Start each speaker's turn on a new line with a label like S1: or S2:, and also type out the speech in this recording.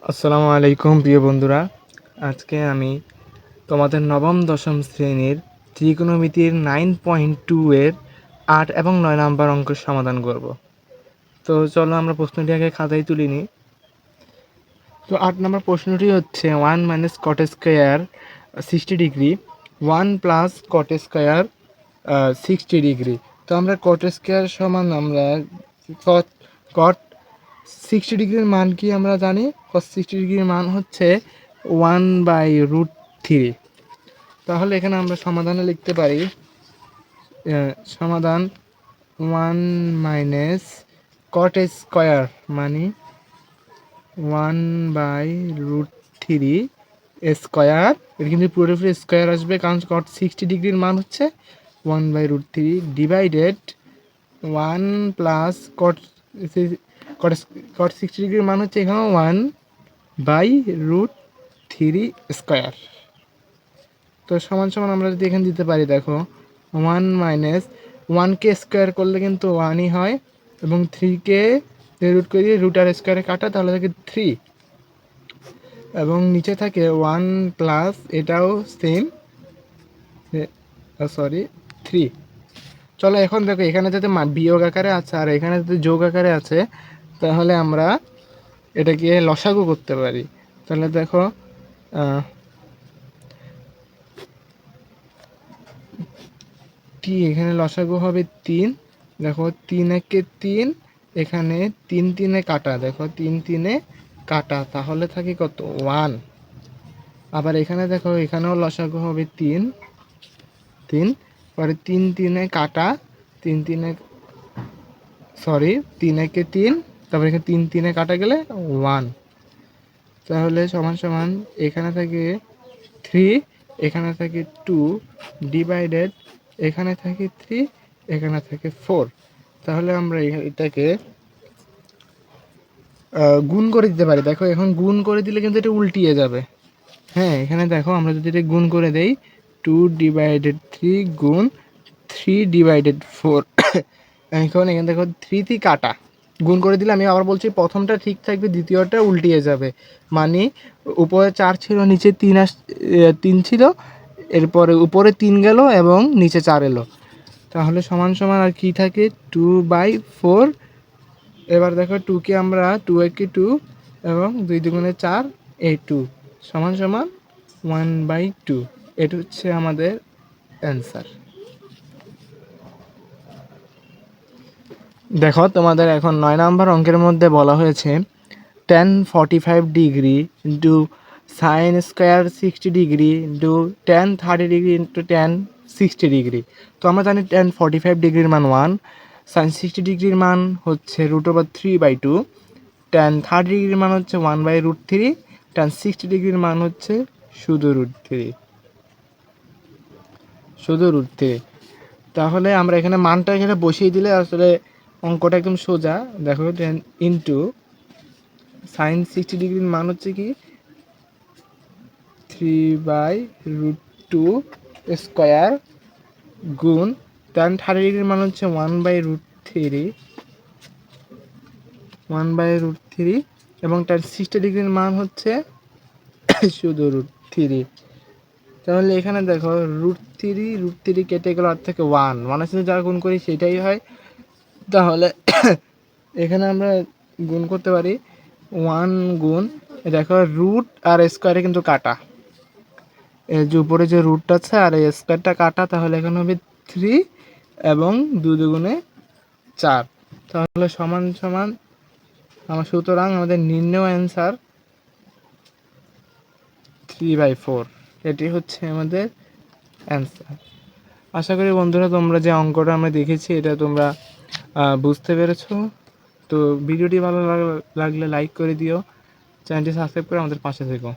S1: আসসালামু আলাইকুম প্রিয় বন্ধুরা। আজকে আমি তোমাদের নবম দশম শ্রেণীর ত্রিকোণমিতির 9.2 এর 8 এবং 9 নাম্বার অঙ্কের সমাধান করব। তো চলো আমরা প্রশ্নটি আগে খাতায় তুলে নিই। তো 8 নম্বর প্রশ্নটি হচ্ছে 1 minus cot square 60 degree 1 plus cot square 60 degree. তো আমরা কট স্কোয়ার সমান আমরা কট কট 60 ডিগ্রির মান কি আমরা জানি? cos 60 ডিগ্রির মান হচ্ছে 1/√3। তাহলে এখানে আমরা সমাধানে লিখতে পারি সমাধান 1 মাইনাস কট স্কোয়ার মানে 1/√3 স্কোয়ার। এটা কিন্তু পুরোপুরি স্কোয়ার আসবে, কারণ কট 60 ডিগ্রির মান হচ্ছে 1/√3 ডিভাইডেড 1 প্লাস কট কট 60 ডিগ্রির মান হচ্ছে এখানে 1/√3 স্কোয়ার। তো সমান সমান আমরা যদি এখানে দিতে পারি, দেখো 1 মাইনাস 1কে স্কোয়ার করলে কিন্তু 1ই হয়, এবং 3কে রুট করে দিয়ে রুট আর স্কোয়ারে কাটা, তাহলে থাকে 3, এবং নিচে থাকে 1 প্লাস এটাও সেম সরি 3। চলো এখন দেখো এখানে যাতে বিয়োগ আকারে আছে আর এখানে যদি যোগ আকারে আছে, তাহলে আমরা এটাকে লসাগু করতে পারি। তাহলে দেখো এখানে লসাগু হবে 3। দেখো 3 একে 3, এখানে 3 3-এ কাটা, দেখো 3 3-এ কাটা, তাহলে থাকে কত 1। আবার এখানে দেখো এখানেও লসাগু হবে 3 3, পরে 3 3-এ কাটা, 3 3-এ সরি 3 একে 3, তারপরে এখানে 3 3-এ কাটা গেলে 1। তাহলে সমান সমান এখানে থাকে 3, এখানে থাকে 2 ডিভাইডেড এখানে থাকে 3, এখানে থাকে 4। তাহলে আমরা এটাকে গুণ করে দিতে পারি। দেখো এখন গুণ করে দিলে কিন্তু এটা উল্টিয়ে যাবে। হ্যাঁ, এখানে দেখো আমরা যদি এটা গুণ করে দেই 2/3 গুণ 3/4 এখন এখানে দেখো 3 কাটা, গুণ করে দিলে আমি আবার বলছি প্রথমটা ঠিক থাকবে, দ্বিতীয়টা উল্টিয়ে যাবে। মানে উপরে 4 ছিল, নিচে 3 ছিল, এরপরে উপরে 3 গেল এবং নিচে 4 এলো, তাহলে সমান সমান আর কি থাকে 2/4। এবার দেখো 2কে আমরা 2 একে 2 এবং 2 দুগুণে 4, এই 2 সমান সমান 1/2। এটা হচ্ছে আমাদের অ্যান্সার। দেখো তোমাদের এখন 9 নম্বর অঙ্কের মধ্যে বলা হয়েছে tan 45 degree into sine square 60 degree into tan 30 degree into tan 60 degree. তো আমরা জানি tan 45 ডিগ্রির মান 1, সাইন 60 ডিগ্রির মান হচ্ছে √3/2, tan 30 ডিগ্রির মান হচ্ছে 1/√3, tan 60 ডিগ্রির মান হচ্ছে শুধু √3। তাহলে আমরা এখানে মানটা এখানে বসিয়ে দিলে আসলে অঙ্কটা একদম সোজা। দেখো tan ইন্টু সাইন 60 ডিগ্রির মান হচ্ছে কি 3/√2 স্কোয়ার গুণ tan 30 ডিগ্রির মান হচ্ছে 1/√3 এবং tan 60 ডিগ্রির মান হচ্ছে শুধু √3। তাহলে এখানে দেখো √3 কেটে গেল, আর থেকে 1 সাথে যা গুণ করি সেটাই হয়। তাহলে এখানে আমরা গুণ করতে পারি 1 গুণ, দেখো রুট আর স্কোয়ারে কিন্তু কাটা, এই যে উপরে যে রুটটা আছে আর এই স্কোয়ারটা কাটা, তাহলে এখানে হবে 3 এবং 2 দুগুণে 4। তাহলে সমান সমান সুতরাং আমাদের নির্ণয় অ্যান্সার 3/4। এটি হচ্ছে আমাদের অ্যান্সার। আশা করি বন্ধুরা তোমরা যে অঙ্কটা আমরা দেখেছি এটা তোমরা বুঝতে পেরেছো। তো ভিডিওটি ভালো লাগলে লাইক করে দিও, চ্যানেলটি সাবস্ক্রাইব করে আমাদের পাশে থেকো।